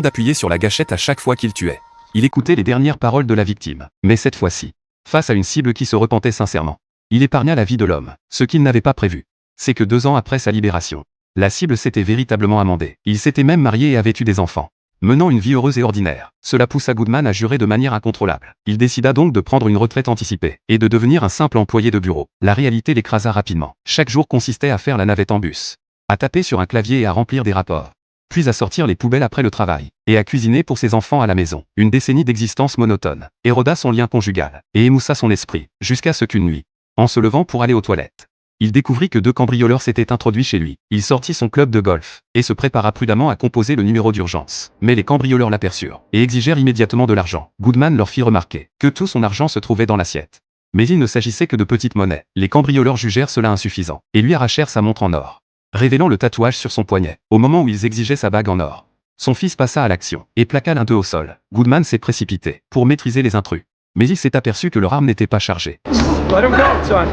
d'appuyer sur la gâchette à chaque fois qu'il tuait. Il écoutait les dernières paroles de la victime, mais cette fois-ci, face à une cible qui se repentait sincèrement, il épargna la vie de l'homme. Ce qu'il n'avait pas prévu, c'est que 2 ans après sa libération, la cible s'était véritablement amendée. Il s'était même marié et avait eu des enfants, menant une vie heureuse et ordinaire. Cela poussa Goodman à jurer de manière incontrôlable. Il décida donc de prendre une retraite anticipée et de devenir un simple employé de bureau. La réalité l'écrasa rapidement. Chaque jour consistait à faire la navette en bus, à taper sur un clavier et à remplir des rapports, puis à sortir les poubelles après le travail, et à cuisiner pour ses enfants à la maison. Une décennie d'existence monotone éroda son lien conjugal et émoussa son esprit, jusqu'à ce qu'une nuit, en se levant pour aller aux toilettes, il découvrit que 2 cambrioleurs s'étaient introduits chez lui. Il sortit son club de golf et se prépara prudemment à composer le numéro d'urgence. Mais les cambrioleurs l'aperçurent et exigèrent immédiatement de l'argent. Goodman leur fit remarquer que tout son argent se trouvait dans l'assiette. Mais il ne s'agissait que de petites monnaies. Les cambrioleurs jugèrent cela insuffisant et lui arrachèrent sa montre en or, révélant le tatouage sur son poignet. Au moment où ils exigeaient sa bague en or, son fils passa à l'action et plaqua l'un d'eux au sol. Goodman s'est précipité pour maîtriser les intrus, mais il s'est aperçu que leur arme n'était pas chargée. Let him go, son.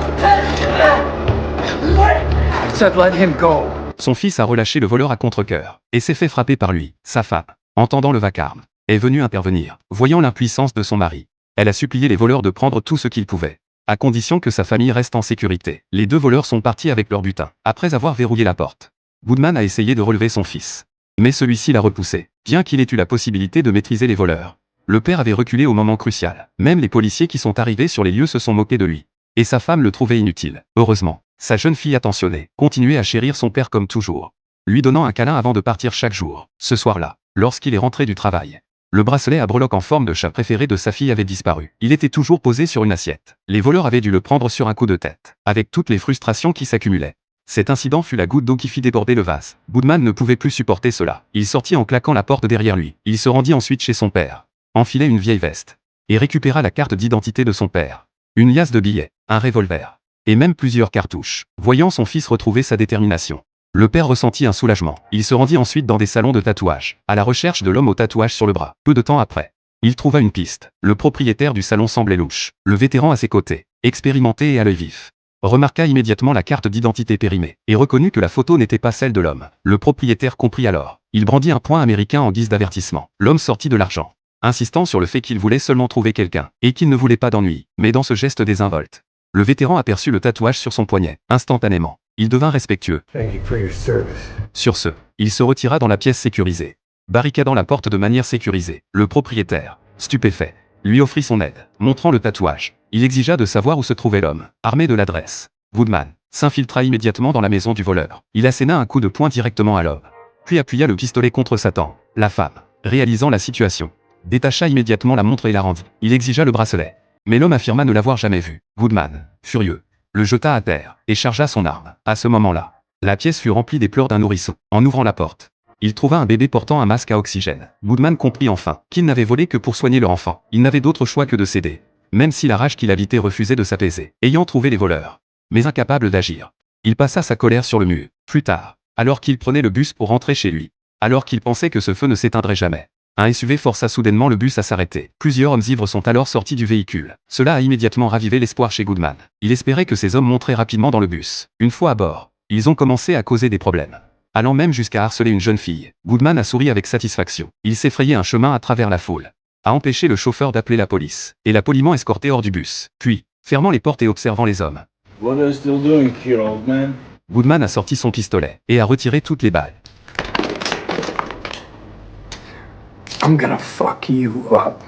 I said let him go. Son fils a relâché le voleur à contre-cœur et s'est fait frapper par lui. Sa femme, entendant le vacarme, est venue intervenir. Voyant l'impuissance de son mari, elle a supplié les voleurs de prendre tout ce qu'ils pouvaient, à condition que sa famille reste en sécurité. Les 2 voleurs sont partis avec leur butin. Après avoir verrouillé la porte, Goodman a essayé de relever son fils, mais celui-ci l'a repoussé. Bien qu'il ait eu la possibilité de maîtriser les voleurs, le père avait reculé au moment crucial. Même les policiers qui sont arrivés sur les lieux se sont moqués de lui, et sa femme le trouvait inutile. Heureusement, sa jeune fille attentionnée continuait à chérir son père comme toujours, lui donnant un câlin avant de partir chaque jour. Ce soir-là, lorsqu'il est rentré du travail, le bracelet à breloques en forme de chat préféré de sa fille avait disparu. Il était toujours posé sur une assiette. Les voleurs avaient dû le prendre sur un coup de tête, avec toutes les frustrations qui s'accumulaient. Cet incident fut la goutte d'eau qui fit déborder le vase. Goodman ne pouvait plus supporter cela. Il sortit en claquant la porte derrière lui. Il se rendit ensuite chez son père, enfila une vieille veste, et récupéra la carte d'identité de son père, une liasse de billets, un revolver, et même plusieurs cartouches. Voyant son fils retrouver sa détermination, le père ressentit un soulagement. Il se rendit ensuite dans des salons de tatouage, à la recherche de l'homme au tatouage sur le bras. Peu de temps après, il trouva une piste. Le propriétaire du salon semblait louche. Le vétéran à ses côtés, expérimenté et à l'œil vif, remarqua immédiatement la carte d'identité périmée, et reconnut que la photo n'était pas celle de l'homme. Le propriétaire comprit alors. Il brandit un poing américain en guise d'avertissement. L'homme sortit de l'argent, insistant sur le fait qu'il voulait seulement trouver quelqu'un, et qu'il ne voulait pas d'ennui. Mais dans ce geste désinvolte, le vétéran aperçut le tatouage sur son poignet. Instantanément, il devint respectueux. Thank you for your service. Sur ce, il se retira dans la pièce sécurisée, barricadant la porte de manière sécurisée. Le propriétaire, stupéfait, lui offrit son aide. Montrant le tatouage, il exigea de savoir où se trouvait l'homme. Armé de l'adresse, Goodman s'infiltra immédiatement dans la maison du voleur. Il asséna un coup de poing directement à l'homme, puis appuya le pistolet contre sa tempe. La femme, réalisant la situation, détacha immédiatement la montre et la rendit. Il exigea le bracelet, mais l'homme affirma ne l'avoir jamais vu. Goodman, furieux, le jeta à terre et chargea son arme. À ce moment-là, la pièce fut remplie des pleurs d'un nourrisson. En ouvrant la porte, il trouva un bébé portant un masque à oxygène. Goodman comprit enfin qu'il n'avait volé que pour soigner leur enfant. Il n'avait d'autre choix que de céder, même si la rage qu'il habitait refusait de s'apaiser. Ayant trouvé les voleurs, mais incapable d'agir, il passa sa colère sur le mur. Plus tard, alors qu'il prenait le bus pour rentrer chez lui, alors qu'il pensait que ce feu ne s'éteindrait jamais, un SUV força soudainement le bus à s'arrêter. Plusieurs hommes ivres sont alors sortis du véhicule. Cela a immédiatement ravivé l'espoir chez Goodman. Il espérait que ces hommes monteraient rapidement dans le bus. Une fois à bord, ils ont commencé à causer des problèmes, allant même jusqu'à harceler une jeune fille. Goodman a souri avec satisfaction. Il s'est frayé un chemin à travers la foule, a empêché le chauffeur d'appeler la police, et l'a poliment escorté hors du bus. Puis, fermant les portes et observant les hommes, What are you still doing here, old man? Goodman a sorti son pistolet et a retiré toutes les balles. I'm gonna fuck you up.